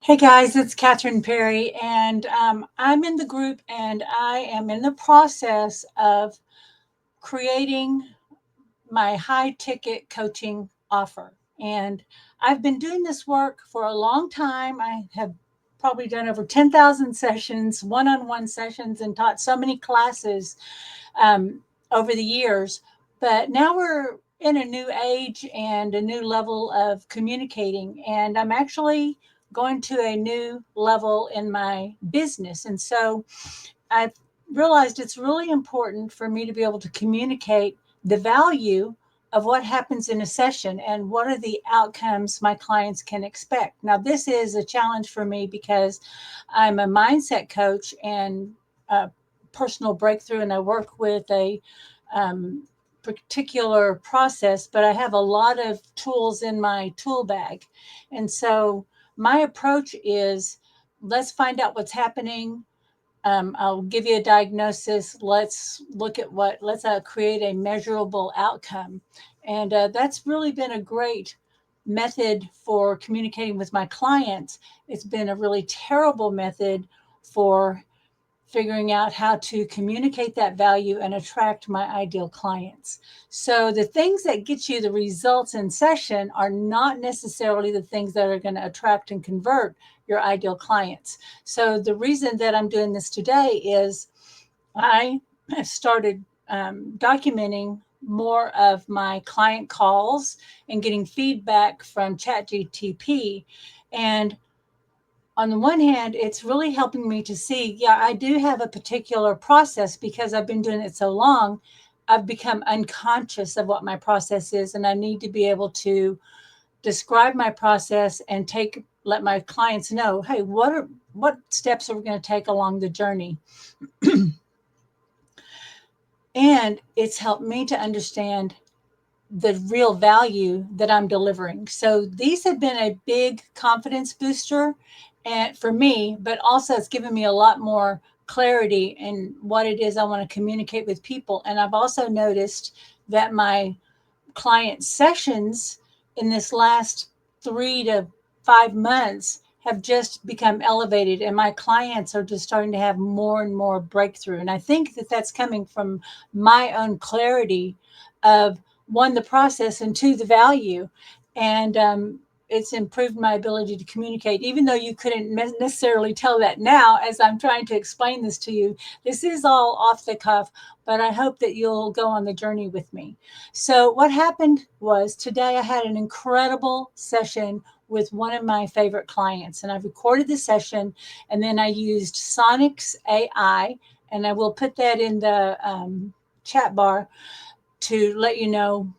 Hey guys, it's Kathryn Perry, and I'm in the group and I am in the process of creating my high ticket coaching offer. And I've been doing this work for a long time. I have probably done over 10,000 sessions, one on one sessions, and taught so many classes um, over the years. But now we're in a new age and a new level of communicating. And I'm actually going to a new level in my business. And so I've realized it's really important for me to be able to communicate the value of what happens in a session and what are the outcomes my clients can expect. Now, this is a challenge for me because I'm a mindset coach and personal breakthrough, and I work with a um, particular process, but I have a lot of tools in my tool bag. And so my approach is let's find out what's happening. I'll give you a diagnosis. Let's create a measurable outcome. And that's really been a great method for communicating with my clients. It's been a really terrible method for figuring out how to communicate that value and attract my ideal clients. So the things that get you the results in session are not necessarily the things that are going to attract and convert your ideal clients. So the reason that I'm doing this today is I have started documenting more of my client calls and getting feedback from ChatGPT. And on the one hand, it's really helping me to see, yeah, I do have a particular process because I've been doing it so long. I've become unconscious of what my process is, and I need to be able to describe my process and let my clients know, hey, what steps are we going to take along the journey? And it's helped me to understand the real value that I'm delivering. So these have been a big confidence booster and for me, but also it's given me a lot more clarity in what it is I want to communicate with people. And I've also noticed that my client sessions in this last 3 to 5 months have just become elevated, and my clients are just starting to have more and more breakthrough. And I think that that's coming from my own clarity of one, the process, and two, the value. And it's improved my ability to communicate, even though you couldn't necessarily tell that now as I'm trying to explain this to you. This is all off the cuff, but I hope that you'll go on the journey with me. So, what happened was today I had an incredible session with one of my favorite clients, and I recorded the session and then I used Sonix.ai, and I will put that in the chat bar to let you know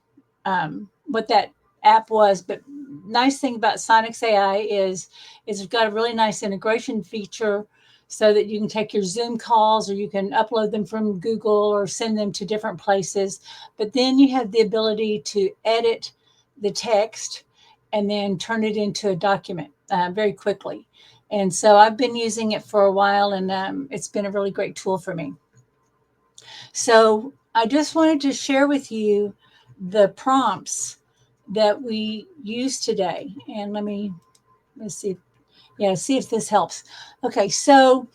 what that app was. But nice thing about Sonix.ai is it's got a really nice integration feature so that you can take your Zoom calls or you can upload them from Google or send them to different places. But then you have the ability to edit the text and then turn it into a document very quickly. And so I've been using it for a while, and it's been a really great tool for me. So I just wanted to share with you the prompts that we use today. And let's see. Yeah, see if this helps. Okay, so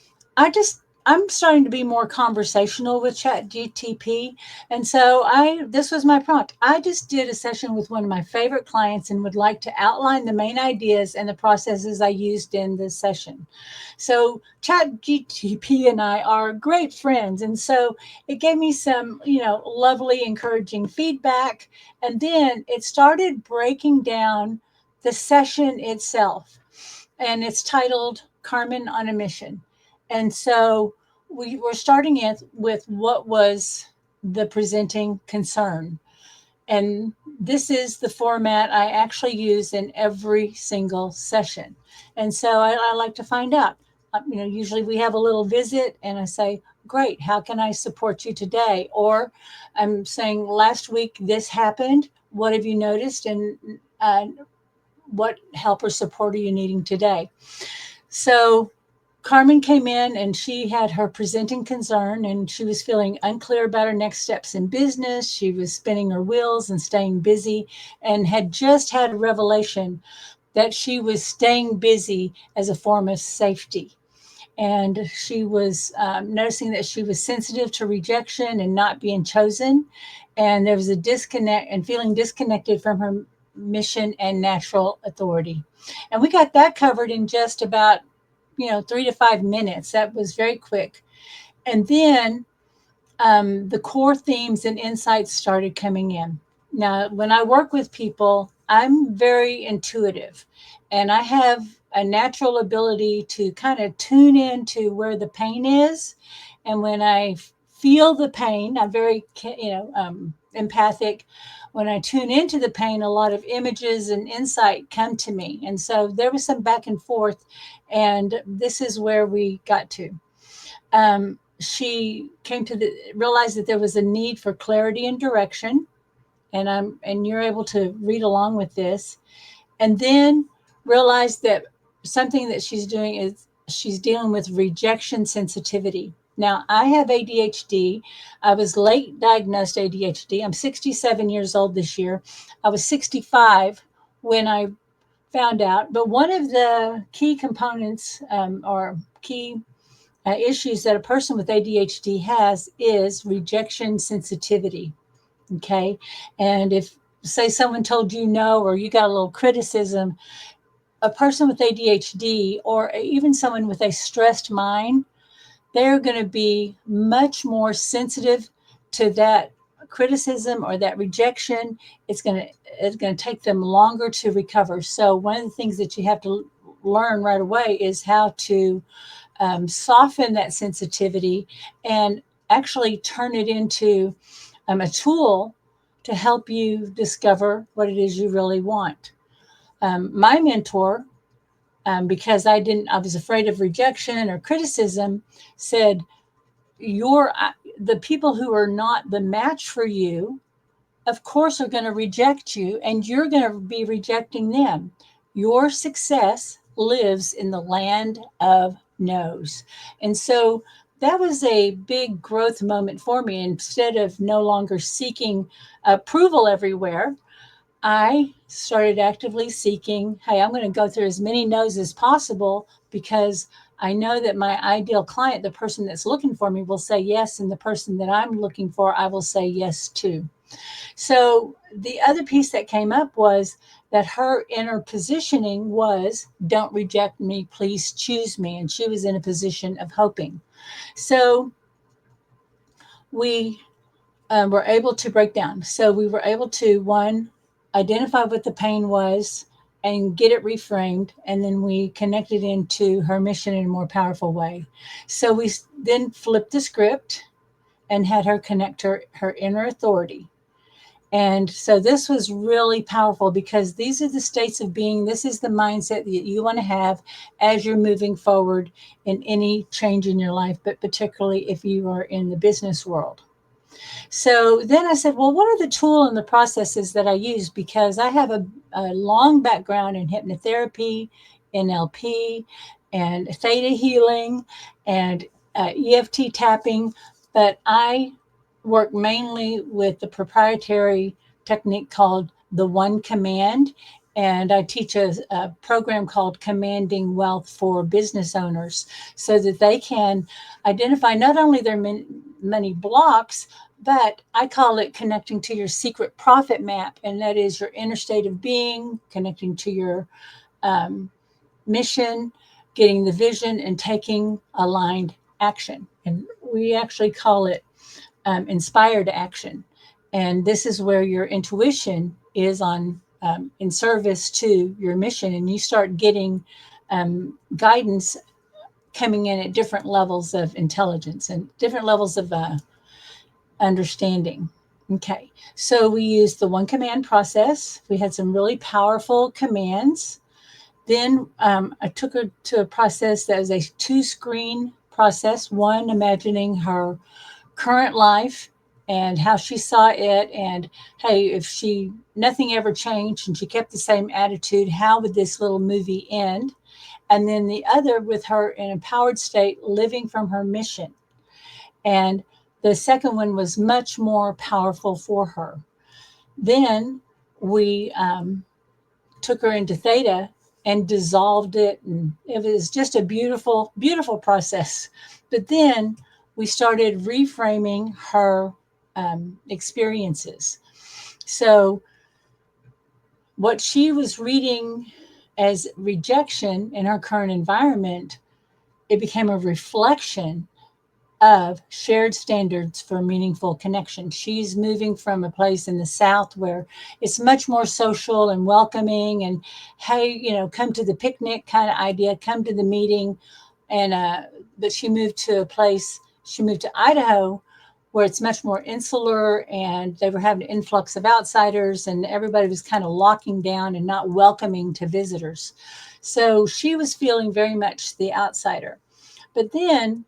I'm starting to be more conversational with ChatGTP, and so I this was my prompt. I just did a session with one of my favorite clients and would like to outline the main ideas and the processes I used in this session. So ChatGTP and I are great friends, and so it gave me some, lovely, encouraging feedback, and then it started breaking down the session itself, and it's titled Carmen on a Mission. And so we were starting it with what was the presenting concern. And this is the format I actually use in every single session. And so I like to find out. Usually we have a little visit, and I say, great, how can I support you today? Or I'm saying, last week this happened. What have you noticed? And what help or support are you needing today? So Carmen came in and she had her presenting concern, and she was feeling unclear about her next steps in business. She was spinning her wheels and staying busy and had just had a revelation that she was staying busy as a form of safety. And she was noticing that she was sensitive to rejection and not being chosen. And there was a disconnect and feeling disconnected from her mission and natural authority. And we got that covered in just about, 3 to 5 minutes. That was very quick. And then the core themes and insights started coming in. Now, when I work with people, I'm very intuitive and I have a natural ability to kind of tune into where the pain is. And when I feel the pain, I'm very, empathic. When I tune into the pain, a lot of images and insight come to me. And so there was some back and forth. And this is where we got to. She came to realize that there was a need for clarity and direction, and you're able to read along with this, and then realize that something that she's doing is she's dealing with rejection sensitivity. Now, I have ADHD. I was late diagnosed ADHD. I'm 67 years old this year. I was 65 when I found out. But one of the key components or key issues that a person with ADHD has is rejection sensitivity. Okay. And if, say, someone told you no, or you got a little criticism, a person with ADHD or even someone with a stressed mind, they're going to be much more sensitive to that criticism or that rejection. It's going to take them longer to recover. So one of the things that you have to learn right away is how to soften that sensitivity and actually turn it into a tool to help you discover what it is you really want. My mentor, because I was afraid of rejection or criticism, said, the people who are not the match for you, of course, are going to reject you, and you're going to be rejecting them. Your success lives in the land of no's. And so that was a big growth moment for me. Instead of no longer seeking approval everywhere, I started actively seeking, hey, I'm going to go through as many no's as possible, because I know that my ideal client, the person that's looking for me, will say yes, and the person that I'm looking for, I will say yes to. So the other piece that came up was that her inner positioning was, don't reject me, please choose me. And she was in a position of hoping. So we were able to break down. So we were able to, one, identify what the pain was and get it reframed. And then we connected into her mission in a more powerful way. So we then flipped the script and had her connect her inner authority. And so this was really powerful, because these are the states of being. This is the mindset that you want to have as you're moving forward in any change in your life, but particularly if you are in the business world. So then I said, well, what are the tools and the processes that I use? Because I have a long background in hypnotherapy, NLP, and theta healing, and EFT tapping, but I work mainly with the proprietary technique called the One Command. And I teach a program called Commanding Wealth for business owners, so that they can identify not only their money blocks, but I call it connecting to your secret profit map. And that is your inner state of being, connecting to your mission, getting the vision, and taking aligned action. And we actually call it inspired action. And this is where your intuition is on in service to your mission. And you start getting guidance coming in at different levels of intelligence and different levels of understanding. Okay, so we used the one command process. We had some really powerful commands. Then I took her to a process that was a 2-screen process. One, imagining her current life and how she saw it, and hey, if nothing ever changed and she kept the same attitude, how would this little movie end? And then the other, with her in a powered state, living from her mission. And the second one was much more powerful for her. Then we took her into theta and dissolved it. And it was just a beautiful, beautiful process. But then we started reframing her experiences. So, what she was reading as rejection in her current environment, it became a reflection of shared standards for meaningful connection. She's moving from a place in the South where it's much more social and welcoming and, hey, come to the picnic kind of idea, come to the meeting. And, but she moved to Idaho where it's much more insular and they were having an influx of outsiders and everybody was kind of locking down and not welcoming to visitors. So she was feeling very much the outsider. But then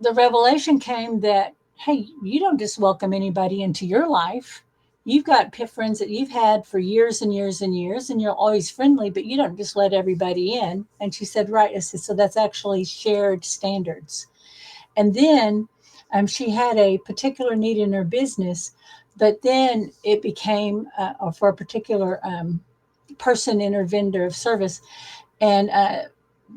the revelation came that, hey, you don't just welcome anybody into your life. You've got friends that you've had for years and years and years, and you're always friendly, but you don't just let everybody in. And she said, right. I said, so that's actually shared standards. And then she had a particular need in her business, but then it became for a particular person in her vendor of service. And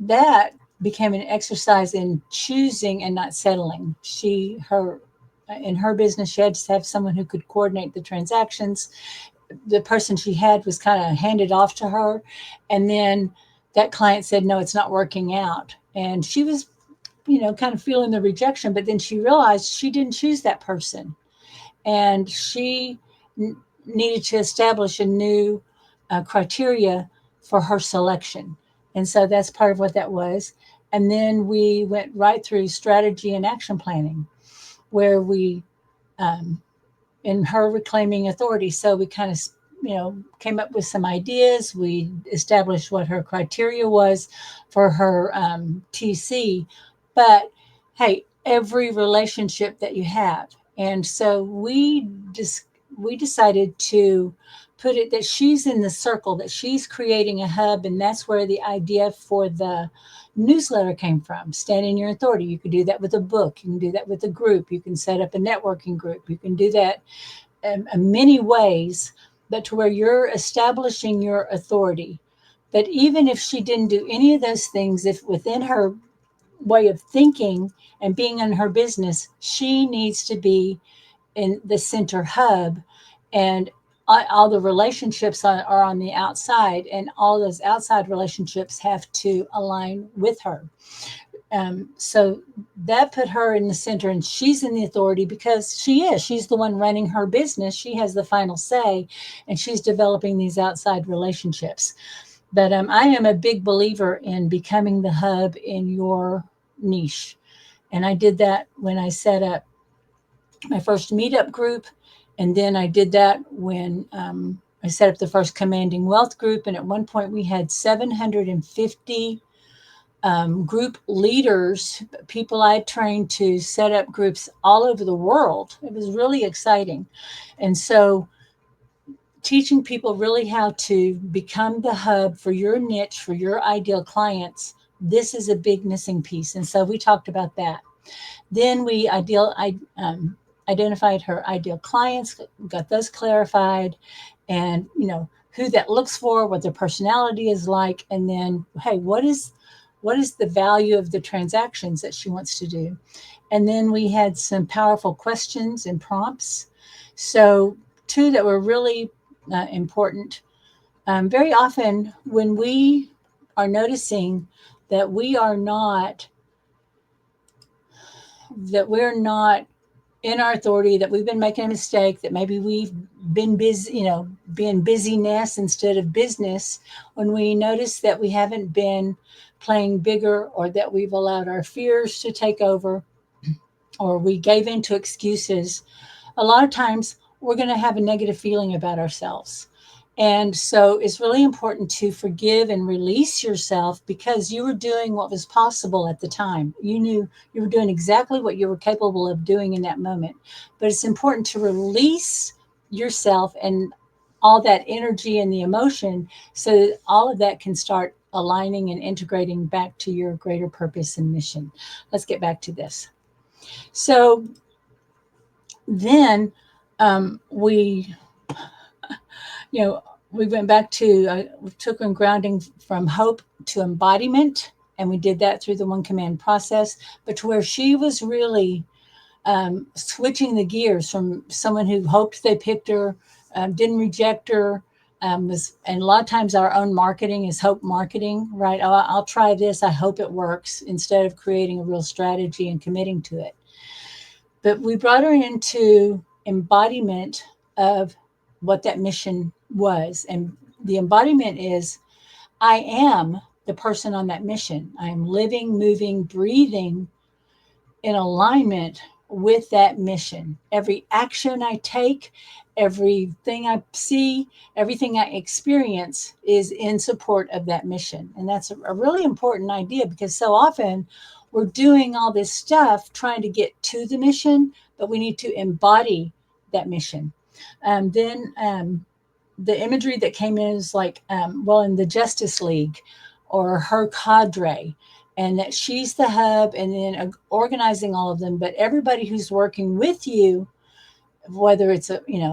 that became an exercise in choosing and not settling. In her business, she had to have someone who could coordinate the transactions. The person she had was kind of handed off to her. And then that client said, no, it's not working out. And she was, kind of feeling the rejection, but then she realized she didn't choose that person. And she needed to establish a new criteria for her selection. And so that's part of what that was. And then we went right through strategy and action planning, where we, in her reclaiming authority. So we kind of, came up with some ideas. We established what her criteria was for her TC. But hey, every relationship that you have. And so we decided to put it that she's in the circle, that she's creating a hub, and that's where the idea for the newsletter came from. Stand in your authority. You could do that with a book. You can do that with a group. You can set up a networking group. You can do that in many ways, but to where you're establishing your authority. But even if she didn't do any of those things, if within her way of thinking and being in her business, she needs to be in the center hub, and all the relationships are on the outside, and all those outside relationships have to align with her. So that put her in the center, and she's in the authority because she's the one running her business. She has the final say, and she's developing these outside relationships. But I am a big believer in becoming the hub in your niche. And I did that when I set up my first meetup group. And then I did that when I set up the first Commanding Wealth group. And at one point, we had 750 group leaders, people I trained to set up groups all over the world. It was really exciting. And so teaching people really how to become the hub for your niche, for your ideal clients, this is a big missing piece. And so we talked about that. Then we identified her ideal clients, got those clarified, and who that looks for, what their personality is like, and then hey, what is the value of the transactions that she wants to do. And then we had some powerful questions and prompts. So two that were really important. Very often when we are noticing that we're not in our authority, that we've been making a mistake, that maybe we've been busy, being busyness instead of business, when we notice that we haven't been playing bigger, or that we've allowed our fears to take over, or we gave in to excuses, a lot of times we're going to have a negative feeling about ourselves. And so it's really important to forgive and release yourself, because you were doing what was possible at the time. You knew you were doing exactly what you were capable of doing in that moment. But it's important to release yourself and all that energy and the emotion, so that all of that can start aligning and integrating back to your greater purpose and mission. Let's get back to this. So then we, we went back to, we took and grounding from hope to embodiment. And we did that through the one command process, but to where she was really switching the gears from someone who hoped they picked her, didn't reject her. And a lot of times our own marketing is hope marketing, right? Oh, I'll try this. I hope it works, instead of creating a real strategy and committing to it. But we brought her into embodiment of what that mission was. And the embodiment is, I am the person on that mission. I am living, moving, breathing in alignment with that mission. Every action I take, everything I see, everything I experience is in support of that mission. And that's a really important idea, because so often we're doing all this stuff trying to get to the mission, but we need to embody that mission. Then the imagery that came in is like, well, in the Justice League or her cadre, and that she's the hub, and then organizing all of them. But everybody who's working with you, whether it's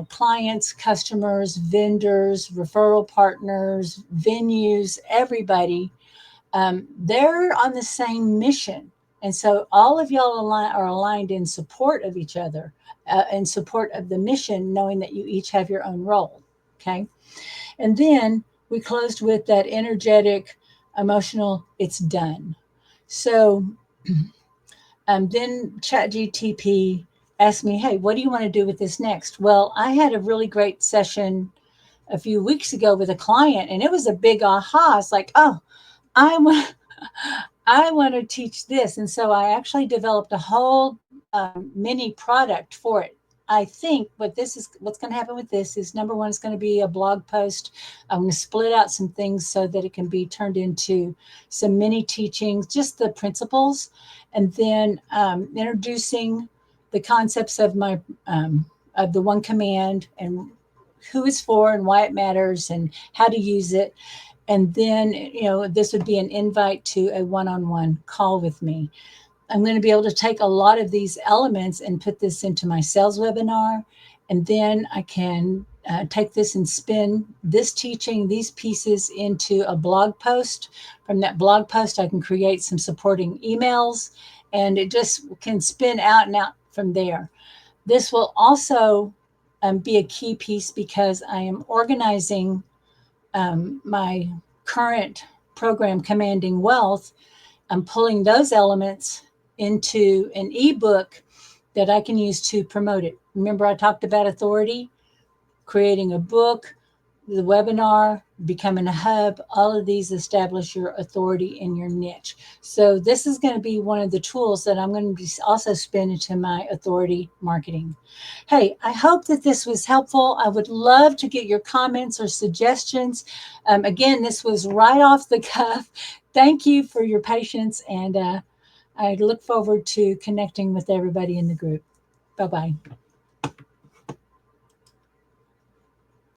clients, customers, vendors, referral partners, venues, everybody, they're on the same mission. And so all of y'all are aligned in support of each other, in support of the mission, knowing that you each have your own role. Okay. And then we closed with that energetic, emotional, it's done. So then ChatGPT asked me, hey, what do you want to do with this next? Well, I had a really great session a few weeks ago with a client, and it was a big aha. It's like, oh, I want, I want to teach this. And so I actually developed a whole mini product for it. I think what's going to happen with this is, number one, it's going to be a blog post. I'm going to split out some things so that it can be turned into some mini teachings, just the principles, and then introducing the concepts of my of the one command, and who it's for and why it matters and how to use it. And then, this would be an invite to a one-on-one call with me. I'm going to be able to take a lot of these elements and put this into my sales webinar. And then I can take this and spin this teaching, these pieces, into a blog post. From that blog post, I can create some supporting emails, and it just can spin out and out from there. This will also be a key piece, because I am organizing my current program, Commanding Wealth. I'm pulling those elements into an ebook that I can use to promote it. Remember, I talked about authority, creating a book, the webinar, becoming a hub. All of these establish your authority in your niche. So this is going to be one of the tools that I'm going to be also spin into my authority marketing. Hey, I hope that this was helpful. I would love to get your comments or suggestions. Again, this was right off the cuff. Thank you for your patience, and I look forward to connecting with everybody in the group. Bye-bye.